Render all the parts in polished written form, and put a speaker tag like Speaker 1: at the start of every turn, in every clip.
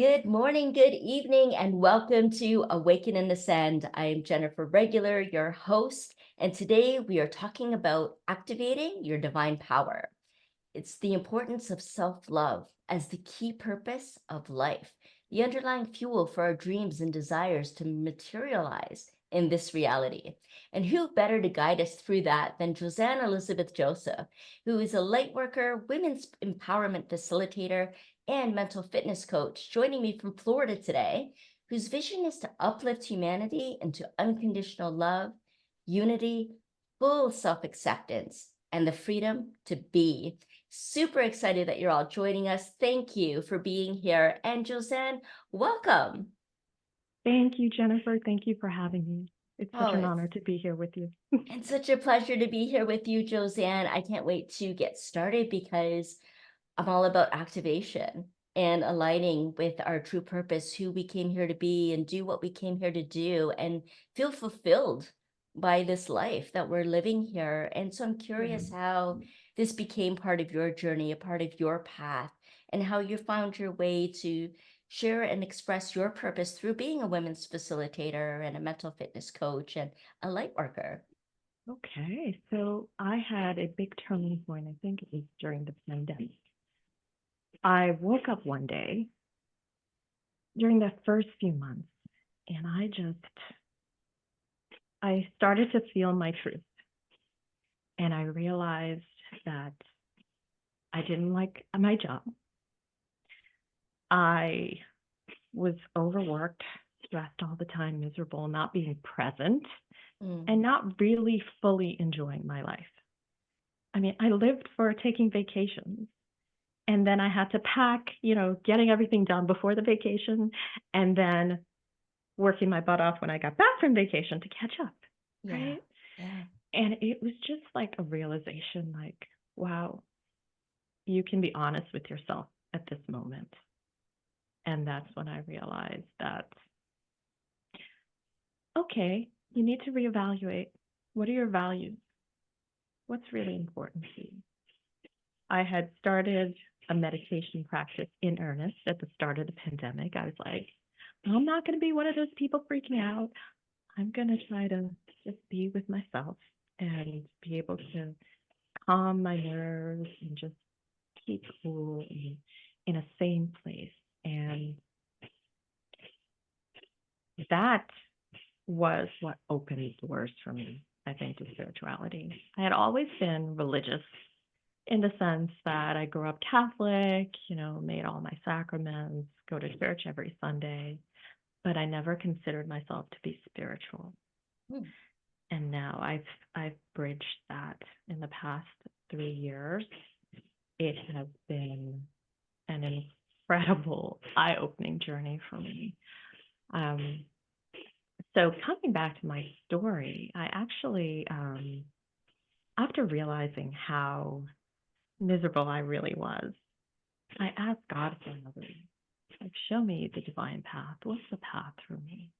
Speaker 1: Good morning, good evening, and welcome to Awaken and Ascend. I am Jennifer Regular, your host, and today we are talking about activating your divine power. It's the importance of self-love as the key purpose of life, the underlying fuel for our dreams and desires to materialize in this reality. And who better to guide us through that than Jozanne Elizabeth Joseph, who is a light worker, women's empowerment facilitator, and mental fitness coach, joining me from Florida today, whose vision is to uplift humanity into unconditional love, unity, full self-acceptance, and the freedom to be. Super excited that you're all joining us. Thank you for being here. And Jozanne, welcome.
Speaker 2: Thank you, Jennifer. Thank you for having me. It's such
Speaker 1: Oh,
Speaker 2: an honor to be here with you.
Speaker 1: it's such a pleasure to be here with you, Jozanne. I can't wait to get started because I'm all about activation and aligning with our true purpose, who we came here to be and do what we came here to do and feel fulfilled by this life that we're living here. And so I'm curious how this became part of your journey, a part of your path, and how you found your way to share and express your purpose through being a women's facilitator and a mental fitness coach and a light worker.
Speaker 2: Okay, so I had a big turning point. I think it was during the pandemic. I woke up one day during the first few months and I started to feel my truth. And I realized that I didn't like my job. I was overworked, stressed all the time, miserable, not being present, and not really fully enjoying my life. I mean, I lived for taking vacations. And then I had to pack, getting everything done before the vacation and then working my butt off when I got back from vacation to catch up.
Speaker 1: Yeah.
Speaker 2: Right.
Speaker 1: Yeah.
Speaker 2: And it was just like a realization like, wow, you can be honest with yourself at this moment. And that's when I realized that, okay, you need to reevaluate. What are your values? What's really important to you? I had started a meditation practice in earnest at the start of the pandemic. I was like, I'm not going to be one of those people freaking out. I'm going to try to just be with myself and be able to calm my nerves and just keep cool and in a sane place. And that was what opened doors for me, I think, to spirituality. I had always been religious in the sense that I grew up Catholic, made all my sacraments, go to church every Sunday, but I never considered myself to be spiritual.
Speaker 1: Hmm.
Speaker 2: And now I've bridged that in the past 3 years. It has been an incredible eye-opening journey for me. So coming back to my story, I actually, after realizing how miserable I really was, I asked God for another, like, show me the divine path. What's the path for me?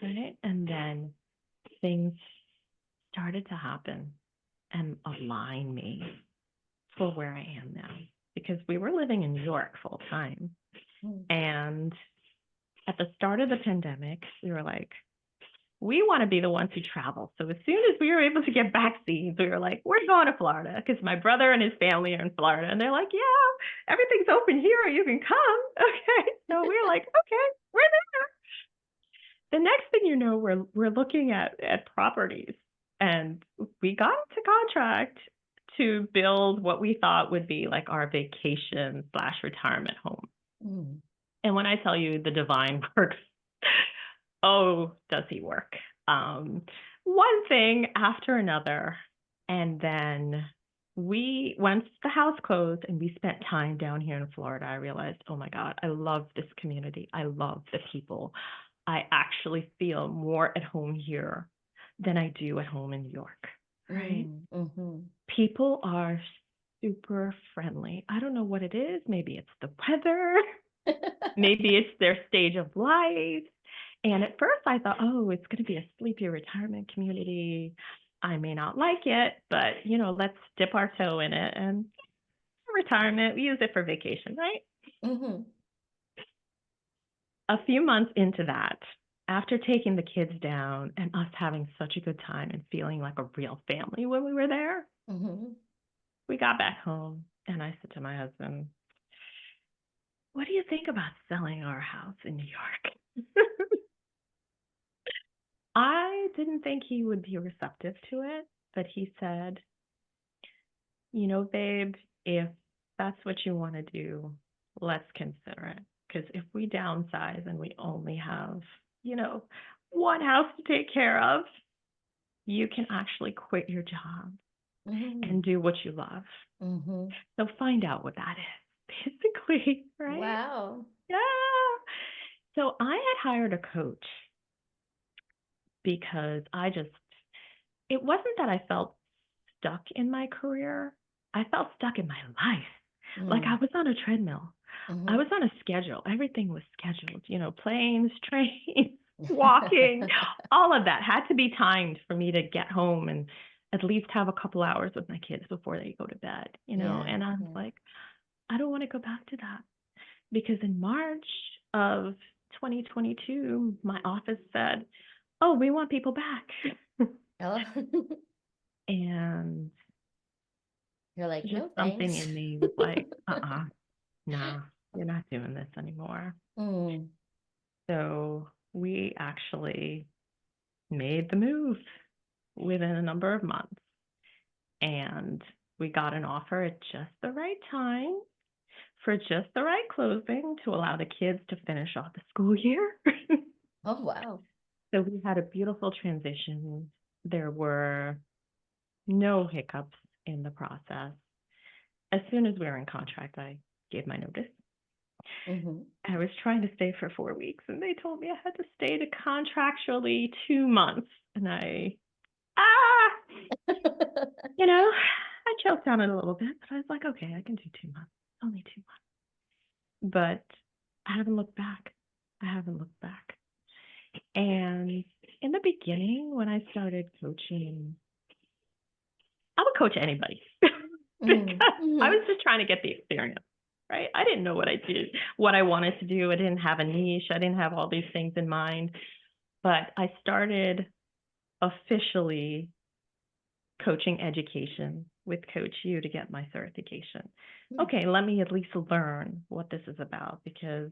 Speaker 2: Right? And then things started to happen and align me for where I am now. Because we were living in New York full time. And at the start of the pandemic, we were like, we want to be the ones who travel. So as soon as we were able to get vaccines, we were like, we're going to Florida because my brother and his family are in Florida. And they're like, yeah, everything's open here. You can come. Okay. So we were like, okay, we're there. The next thing you know, we're looking at properties. And we got into contract to build what we thought would be like our vacation/retirement home.
Speaker 1: Mm.
Speaker 2: And when I tell you the divine works, oh, does he work? One thing after another. And then once the house closed and we spent time down here in Florida, I realized, oh my God, I love this community. I love the people. I actually feel more at home here than I do at home in New York. Right?
Speaker 1: Mm-hmm.
Speaker 2: People are super friendly. I don't know what it is. Maybe it's the weather. Maybe it's their stage of life. And at first I thought, oh, it's going to be a sleepy retirement community. I may not like it, but, let's dip our toe in it. And retirement, we use it for vacation, right?
Speaker 1: Mm-hmm.
Speaker 2: a few months into that, after taking the kids down and us having such a good time and feeling like a real family when we were there,
Speaker 1: Mhm.
Speaker 2: we got back home and I said to my husband, "What do you think about selling our house in New York?" I didn't think he would be receptive to it, but he said, "Babe, if that's what you want to do, let's consider it. Because if we downsize and we only have, you know, one house to take care of, you can actually quit your job and
Speaker 1: Mhm.
Speaker 2: do what you love.
Speaker 1: Mhm.
Speaker 2: So find out what that is, basically, right?"
Speaker 1: Wow.
Speaker 2: Yeah. So I had hired a coach because it wasn't that I felt stuck in my career. I felt stuck in my life. Like I
Speaker 1: Mm.
Speaker 2: was on a treadmill. I
Speaker 1: Mhm.
Speaker 2: was on a schedule. Everything was scheduled, planes, trains, walking, all of that had to be timed for me to get home and at least have a couple hours with my kids before they go to bed.
Speaker 1: Yeah.
Speaker 2: And I was
Speaker 1: Yeah.
Speaker 2: like, I don't want to go back to that because in March of 2022, my office said, "Oh, we want people back."
Speaker 1: Oh.
Speaker 2: And
Speaker 1: You're like,
Speaker 2: just
Speaker 1: no,
Speaker 2: something
Speaker 1: thanks.
Speaker 2: in me was like, nah, you're not doing this anymore.
Speaker 1: Mm.
Speaker 2: So we actually made the move within a number of months. And we got an offer at just the right time for just the right closing to allow the kids to finish off the school year.
Speaker 1: Oh, wow.
Speaker 2: So we had a beautiful transition. There were no hiccups in the process. As soon as we were in contract, I gave my notice.
Speaker 1: Mhm.
Speaker 2: I was trying to stay for 4 weeks, and they told me I had to stay to contractually 2 months. And ah, I choked on it a little bit, but I was like, okay, I can do 2 months. Only 2 months. But I haven't looked back. I haven't looked back. And in the beginning, when I started coaching, I would coach anybody
Speaker 1: Mhm.
Speaker 2: because I was
Speaker 1: Mhm.
Speaker 2: just trying to get the experience, right? I didn't know what I wanted to do. I didn't have a niche. I didn't have all these things in mind. But I started officially coaching education with Coach U to get my certification.
Speaker 1: Mm.
Speaker 2: Okay, let me at least learn what this is about because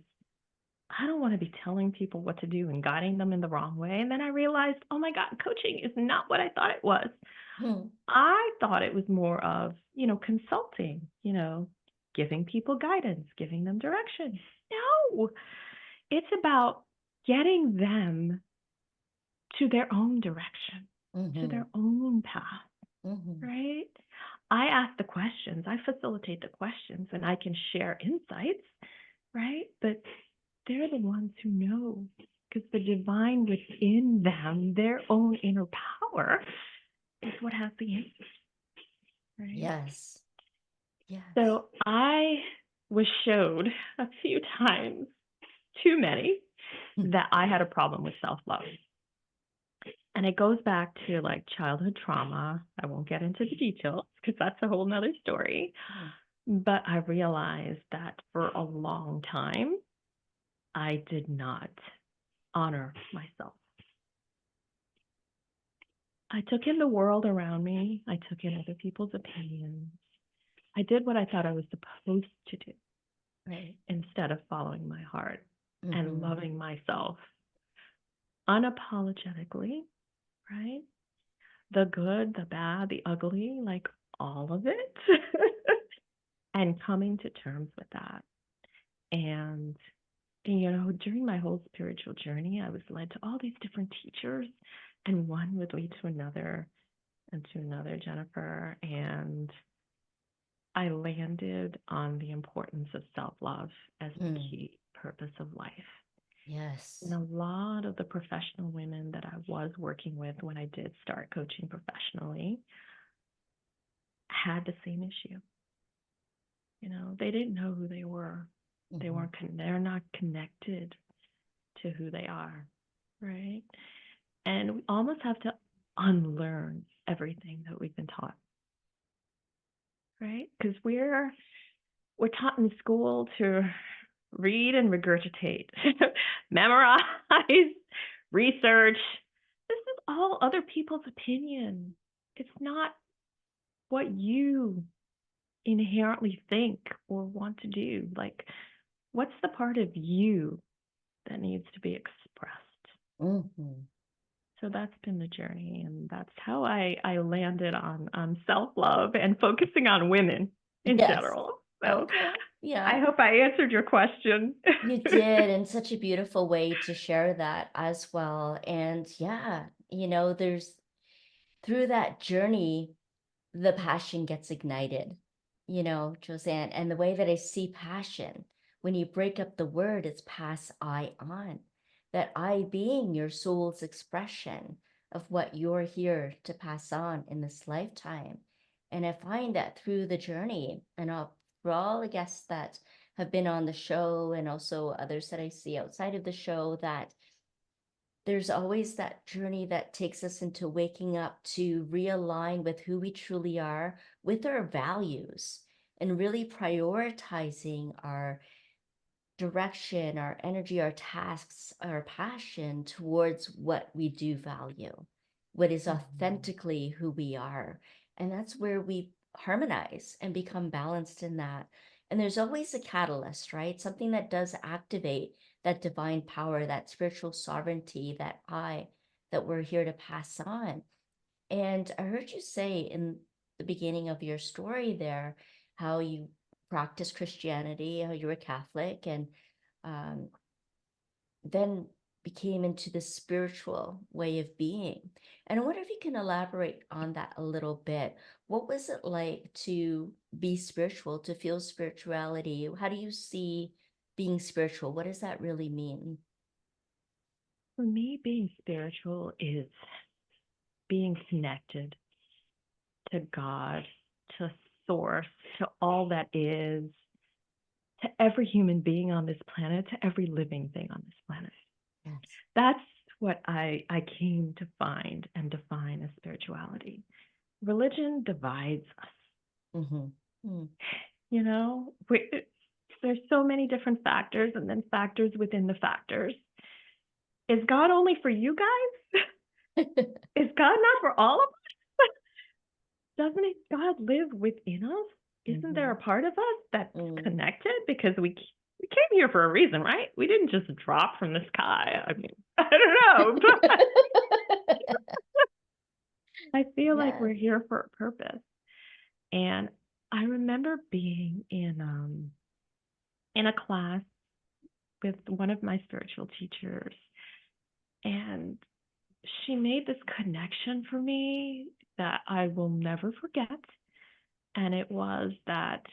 Speaker 2: I don't want to be telling people what to do and guiding them in the wrong way. And then I realized, oh my God, coaching is not what I thought it was.
Speaker 1: Mhm.
Speaker 2: I thought it was more of, consulting, giving people guidance, giving them direction. No, it's about getting them to their own direction, to their
Speaker 1: Mhm.
Speaker 2: own path,
Speaker 1: Mhm.
Speaker 2: right? I ask the questions, I facilitate the questions, and I can share insights, right? But they're the ones who know because the divine within them, their own inner power, is what has the answer, right?
Speaker 1: Yes. Yes.
Speaker 2: So I was showed a few times, too many, that I had a problem with self-love. And it goes back to like childhood trauma. I won't get into the details because that's a whole nother story.
Speaker 1: Mhm.
Speaker 2: But I realized that for a long time, I did not honor myself. I took in the world around me. I took in other people's opinions. I did what I thought I was supposed to do
Speaker 1: Right.
Speaker 2: instead of following my heart and
Speaker 1: Mhm.
Speaker 2: loving myself unapologetically, right? The good, the bad, the ugly, like all of it, and coming to terms with that. And, during my whole spiritual journey, I was led to all these different teachers, and one would lead to another and to another, Jennifer. And I landed on the importance of self-love as the
Speaker 1: Mm.
Speaker 2: key purpose of life. And
Speaker 1: Yes.
Speaker 2: a lot of the professional women that I was working with when I did start coaching professionally had the same issue. They didn't know who they were.
Speaker 1: Mhm.
Speaker 2: They're not connected to who they are, right? And we almost have to unlearn everything that we've been taught, right? Because we're taught in school to read and regurgitate, memorize, research. This is all other people's opinion. It's not what you inherently think or want to do. Like, what's the part of you that needs to be expressed?
Speaker 1: Mhm.
Speaker 2: So that's been the journey, and that's how I landed on self-love and focusing on women in
Speaker 1: Yes.
Speaker 2: general. So
Speaker 1: Okay.
Speaker 2: I
Speaker 1: Yeah.
Speaker 2: hope I answered your question.
Speaker 1: You did in such a beautiful way to share that as well. And yeah, there's through that journey, the passion gets ignited, Jozanne. And the way that I see passion, when you break up the word, it's pass I on. That I being your soul's expression of what you're here to pass on in this lifetime. And I find that through the journey, and for all the guests that have been on the show, and also others that I see outside of the show, that there's always that journey that takes us into waking up to realign with who we truly are, with our values, and really prioritizing our direction, our energy, our tasks, our passion towards what we do value, what is
Speaker 2: Mhm.
Speaker 1: authentically who we are. And that's where we harmonize and become balanced in that. And there's always a catalyst, right? Something that does activate that divine power, that spiritual sovereignty, that we're here to pass on. And I heard you say in the beginning of your story there how you practice Christianity, how you were Catholic, and um, then became into the spiritual way of being. And I wonder if you can elaborate on that a little bit. What was it like to be spiritual, to feel spirituality? How do you see being spiritual? What does that really mean?
Speaker 2: For me, being spiritual is being connected to God, to source, to all that is, to every human being on this planet, to every living thing on this planet.
Speaker 1: Yes.
Speaker 2: That's what I came to find and define as spirituality. Religion divides us.
Speaker 1: Mm-hmm. Mm.
Speaker 2: You know, there's so many different factors, and then factors within the factors. Is God only for you guys? Is God not for all of us? Doesn't God live within us? Isn't there
Speaker 1: Mm-hmm.
Speaker 2: a part of us that's
Speaker 1: Mm.
Speaker 2: connected? Because we came here for a reason, right? We didn't just drop from the sky. I mean, I don't know, but I feel like
Speaker 1: Yes.
Speaker 2: we're here for a purpose. And I remember being in a class with one of my spiritual teachers, and she made this connection for me that I will never forget. And it was that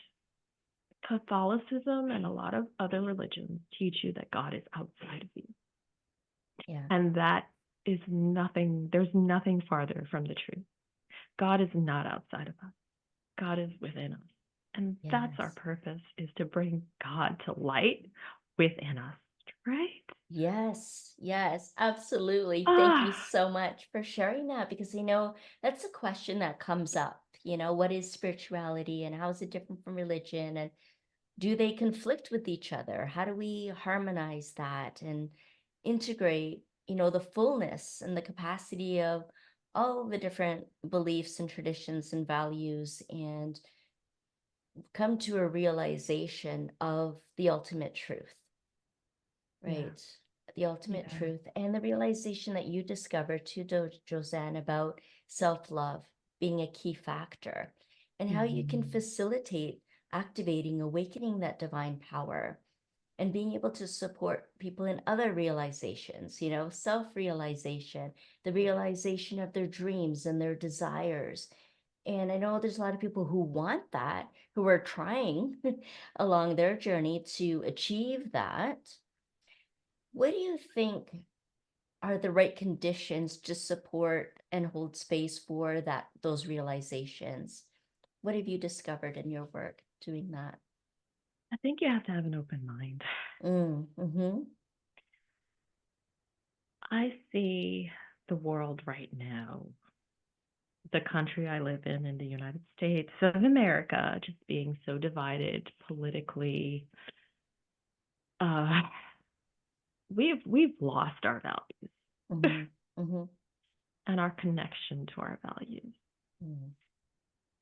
Speaker 2: Catholicism and a lot of other religions teach you that God is outside of you.
Speaker 1: Yeah.
Speaker 2: And that is nothing, there's nothing farther from the truth. God is not outside of us, God is within us. And that's our
Speaker 1: Yes.
Speaker 2: purpose, is to bring God to light within us, right?
Speaker 1: Yes, yes, absolutely. Thank you
Speaker 2: Ah,
Speaker 1: so much for sharing that because that's a question that comes up. What is spirituality and how is it different from religion? And do they conflict with each other? How do we harmonize that and integrate, the fullness and the capacity of all the different beliefs and traditions and values and come to a realization of the ultimate truth?
Speaker 2: yeah,
Speaker 1: Right. The ultimate
Speaker 2: yeah.
Speaker 1: truth and the realization that you discovered too, Jozanne, about self-love being a key factor and how you can
Speaker 2: Mhm.
Speaker 1: facilitate activating, awakening that divine power and being able to support people in other realizations, self-realization, the realization of their dreams and their desires. And I know there's a lot of people who want that, who are trying along their journey to achieve that. What do you think are the right conditions to support and hold space for those realizations? What have you discovered in your work doing that?
Speaker 2: I think you have to have an open mind.
Speaker 1: Mm-hmm.
Speaker 2: I see the world right now, the country I live in the United States of America, just being so divided politically, uh, we've lost our values
Speaker 1: Mm-hmm. Mm-hmm.
Speaker 2: and our connection to our values.
Speaker 1: Mm-hmm.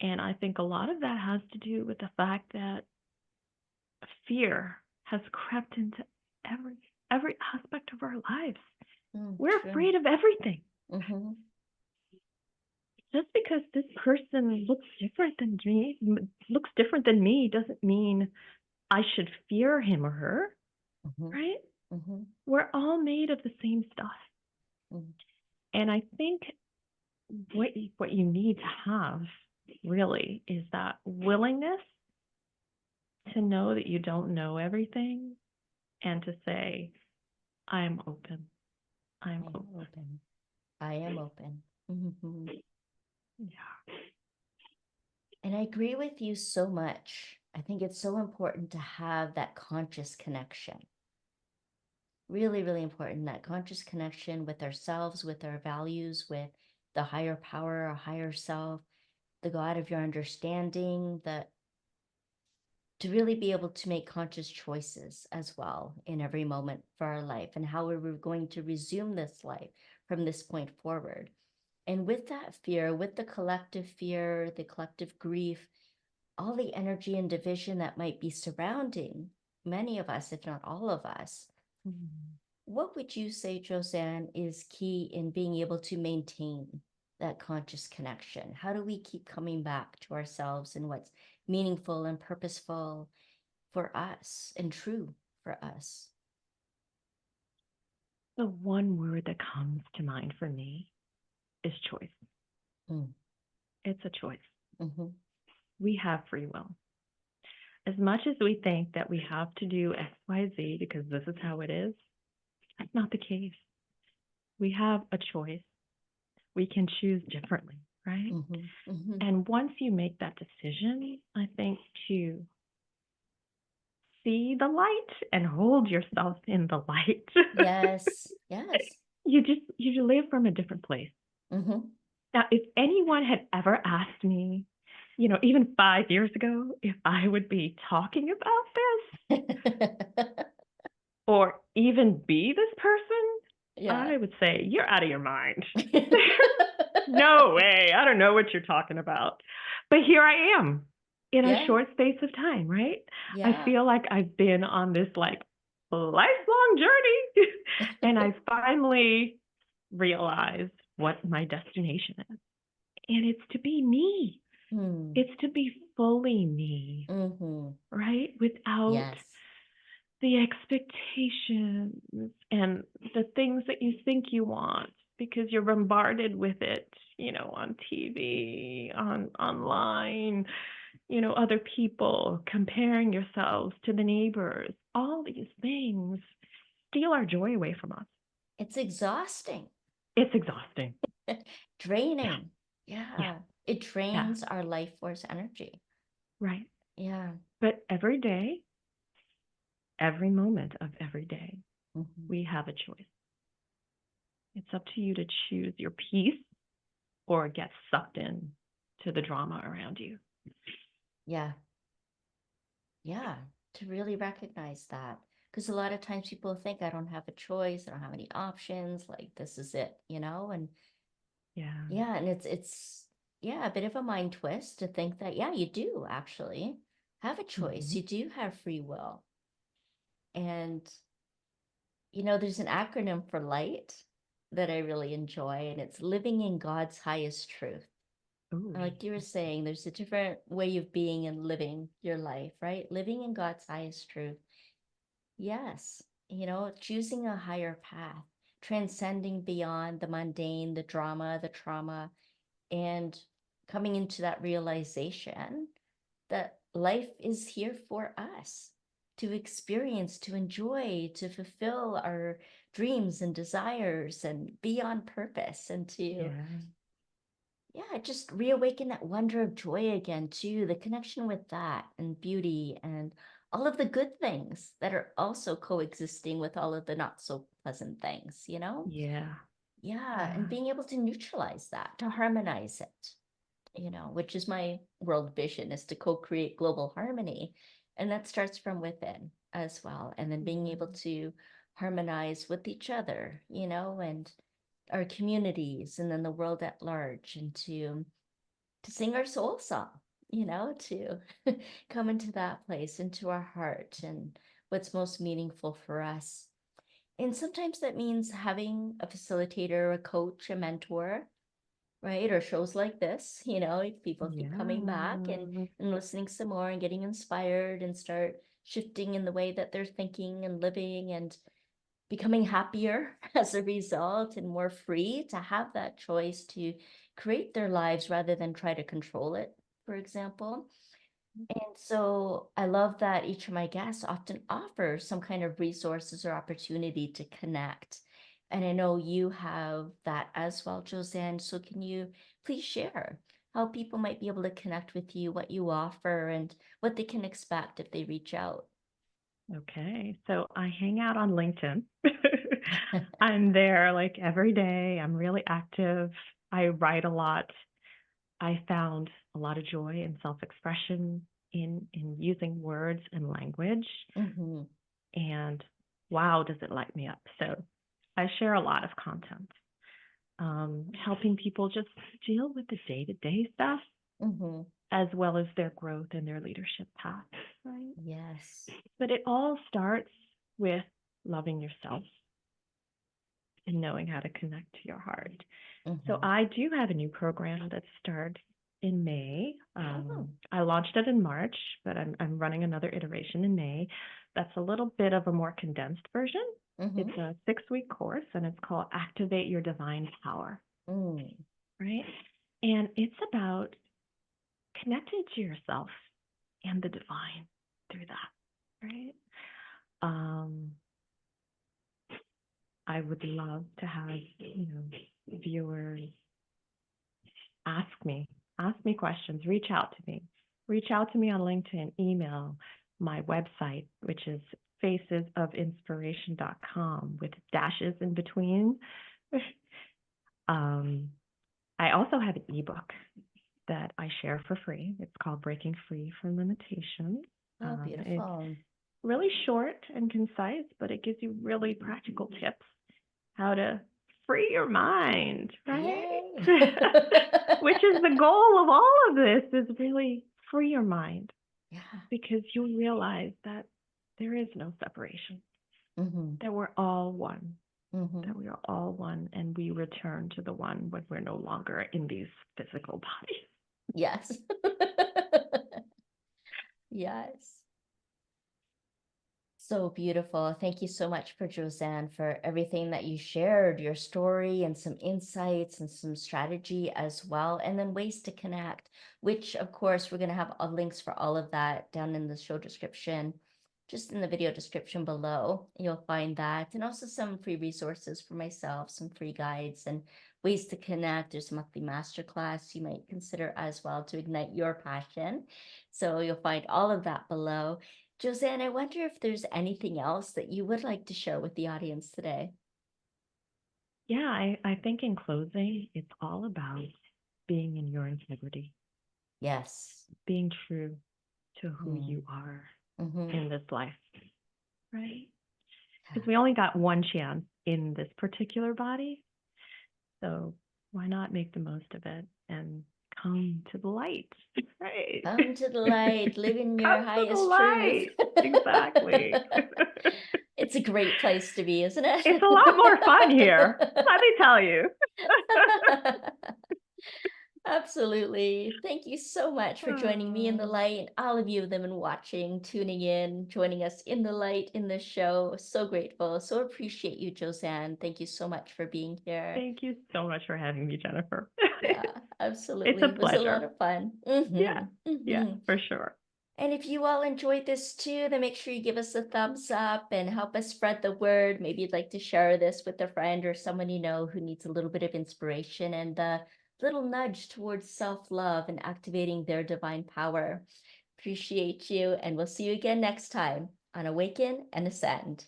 Speaker 2: And I think a lot of that has to do with the fact that fear has crept into every aspect of our lives. We're
Speaker 1: True.
Speaker 2: afraid of everything.
Speaker 1: Mm-hmm.
Speaker 2: Just because this person looks different than me doesn't mean I should fear him or her,
Speaker 1: Mm-hmm.
Speaker 2: right?
Speaker 1: Mm-hmm.
Speaker 2: We're all made of the same stuff.
Speaker 1: Mm-hmm.
Speaker 2: And I think what you need to have really is that willingness to know that you don't know everything and to say, I'm open. I'm
Speaker 1: I am
Speaker 2: open.
Speaker 1: open. I am open. Mm-hmm.
Speaker 2: Yeah.
Speaker 1: And I agree with you so much. I think it's so important to have that conscious connection. Really, really important, that conscious connection with ourselves, with our values, with the higher power, our higher self, the God of your understanding, that to really be able to make conscious choices as well in every moment for our life and how we're going to resume this life from this point forward. And with that fear, with the collective fear, the collective grief, all the energy and division that might be surrounding many of us, if not all of us,
Speaker 2: Mm.
Speaker 1: what would you say, Jozanne, is key in being able to maintain that conscious connection? How do we keep coming back to ourselves and what's meaningful and purposeful for us and true for us?
Speaker 2: The one word that comes to mind for me is choice.
Speaker 1: Mm.
Speaker 2: It's a choice.
Speaker 1: Mm-hmm.
Speaker 2: We have free will. As much as we think that we have to do X, Y, Z because this is how it is, that's not the case. We have a choice. We can choose differently, right?
Speaker 1: Mm-hmm. Mm-hmm.
Speaker 2: And once you make that decision, I think to see the light and hold yourself in the light,
Speaker 1: Yes. Yes.
Speaker 2: you live from a different place.
Speaker 1: Mm-hmm.
Speaker 2: Now, if anyone had ever asked me, even 5 years ago, if I would be talking about this or even be this person,
Speaker 1: Yeah.
Speaker 2: I would say, you're out of your mind. No way. I don't know what you're talking about. But here I am in a
Speaker 1: Yeah.
Speaker 2: short space of time, right? I
Speaker 1: Yeah.
Speaker 2: feel like I've been on this like lifelong journey and I finally realized what my destination is. And it's to be me.
Speaker 1: Hmm.
Speaker 2: It's to be fully me,
Speaker 1: Mm-hmm.
Speaker 2: right? Without
Speaker 1: Yes.
Speaker 2: the expectations and the things that you think you want because you're bombarded with it, on TV, online, other people, comparing yourselves to the neighbors. All these things steal our joy away from us.
Speaker 1: It's exhausting.
Speaker 2: It's exhausting. Yeah,
Speaker 1: Draining.
Speaker 2: yeah,
Speaker 1: Yeah. It
Speaker 2: yeah,
Speaker 1: drains our life force energy.
Speaker 2: right.
Speaker 1: Yeah.
Speaker 2: But every day, every moment of every day,
Speaker 1: Mm-hmm.
Speaker 2: we have a choice. It's up to you to choose your peace or get sucked in to the drama around you.
Speaker 1: Yeah. Yeah. To really recognize that. Because a lot of times people think I don't have a choice, I don't have any options, like this is it, And
Speaker 2: Yeah.
Speaker 1: yeah, and it's yeah, a bit of a mind twist to think that yeah, you do actually have a choice.
Speaker 2: Mm-hmm.
Speaker 1: You do have free will. And there's an acronym for light that I really enjoy, and it's living in God's highest truth.
Speaker 2: Ooh.
Speaker 1: And like you were saying, there's a different way of being and living your life, right? Living in God's highest truth. Yes, choosing a higher path, transcending beyond the mundane, the drama, the trauma, and coming into that realization that life is here for us to experience, to enjoy, to fulfill our dreams and desires and be on purpose and to,
Speaker 2: Yeah.
Speaker 1: yeah, just reawaken that wonder of joy again, too, the connection with that and beauty and all of the good things that are also coexisting with all of the not so pleasant things.
Speaker 2: Yeah.
Speaker 1: Yeah, and
Speaker 2: Yeah.
Speaker 1: being able to neutralize that, to harmonize it, which is my world vision is to co-create global harmony. And that starts from within as well. And then being able to harmonize with each other, and our communities and then the world at large, and to sing our soul song, to come into that place, into our heart and what's most meaningful for us. And sometimes that means having a facilitator, a coach, a mentor, right? Or shows like this, people keep coming back
Speaker 2: Yeah.
Speaker 1: and listening some more and getting inspired and start shifting in the way that they're thinking and living and becoming happier as a result and more free to have that choice to create their lives rather than try to control it, for example. And so I love that each of my guests often offers some kind of resources or opportunity to connect. And I know you have that as well, Jozanne. So can you please share how people might be able to connect with you, what you offer, and what they can expect if they reach out?
Speaker 2: Okay, so I hang out on LinkedIn. I'm there like every day. I'm really active. I write a lot. I found a lot of joy in self-expression, in using words and language,
Speaker 1: Hmm.
Speaker 2: and wow, does it light me up. So I share a lot of content, helping people just deal with the day-to-day stuff
Speaker 1: Hmm.
Speaker 2: as well as their growth and their leadership path, right?
Speaker 1: Yes.
Speaker 2: But it all starts with loving yourself and knowing how to connect to your heart. So
Speaker 1: Hmm.
Speaker 2: I do have a new program that starts in May.
Speaker 1: Oh.
Speaker 2: I launched it in March, but I'm running another iteration in May. That's a little bit of a more condensed version.
Speaker 1: Hmm.
Speaker 2: It's a 6-week course, and it's called Activate Your Divine Power,
Speaker 1: Mm.
Speaker 2: right? And it's about connecting to yourself and the divine through that, right? Um, I would love to have, viewers ask me questions, reach out to me on LinkedIn, email, my website, which is facesofinspiration.com with dashes in between. um, I also have an ebook that I share for free. It's called Breaking Free from Limitations.
Speaker 1: Oh,
Speaker 2: It's
Speaker 1: beautiful.
Speaker 2: really short and concise, but it gives you really practical tips how to free your mind, right?
Speaker 1: Yay.
Speaker 2: Which is the goal of all of this, is really free your mind,
Speaker 1: Yeah.
Speaker 2: because you realize that there is no separation,
Speaker 1: Hmm.
Speaker 2: that we're all one,
Speaker 1: Hmm.
Speaker 2: that we are all one, and we return to the one when we're no longer in these physical bodies.
Speaker 1: Yes. Yes. So beautiful. Thank you so much for Jozanne for everything that you shared, your story and some insights and some strategy as well, and then ways to connect, which of course we're going to have links for all of that down in the show description, just in the video description below. You'll find that, and also some free resources for myself, some free guides and ways to connect. There's a monthly masterclass you might consider as well to ignite your passion. So you'll find all of that below. Jozanne, I wonder if there's anything else that you would like to share with the audience today.
Speaker 2: Yeah, I think in closing, it's all about being in your integrity,
Speaker 1: Yes.
Speaker 2: being true to who
Speaker 1: Mm.
Speaker 2: you are
Speaker 1: Hmm.
Speaker 2: in this life, right?
Speaker 1: Yeah.
Speaker 2: Because we only got one chance in this particular body. So why not make the most of it and come to the light, right?
Speaker 1: Come to the light, live in your
Speaker 2: Come to the
Speaker 1: highest truth.
Speaker 2: light. Exactly.
Speaker 1: It's a great place to be, isn't it?
Speaker 2: It's a lot more fun here, let me tell you.
Speaker 1: Absolutely. Thank you so much for joining me in the
Speaker 2: Oh,
Speaker 1: light, and all of you that have been watching, tuning in, joining us in the light in this show. So grateful. So appreciate you, Jozanne. Thank you so much for being here.
Speaker 2: thank you so much for having me, Jennifer.
Speaker 1: Yeah,
Speaker 2: It's
Speaker 1: absolutely.
Speaker 2: a
Speaker 1: It was a lot
Speaker 2: pleasure.
Speaker 1: of fun.
Speaker 2: Yeah, yeah,
Speaker 1: Hmm.
Speaker 2: for sure.
Speaker 1: And if you all enjoyed this too, then make sure you give us a thumbs up and help us spread the word. Maybe you'd like to share this with a friend or someone you know who needs a little bit of inspiration and a little nudge towards self-love and activating their divine power. Appreciate you, and we'll see you again next time on Awaken and Ascend.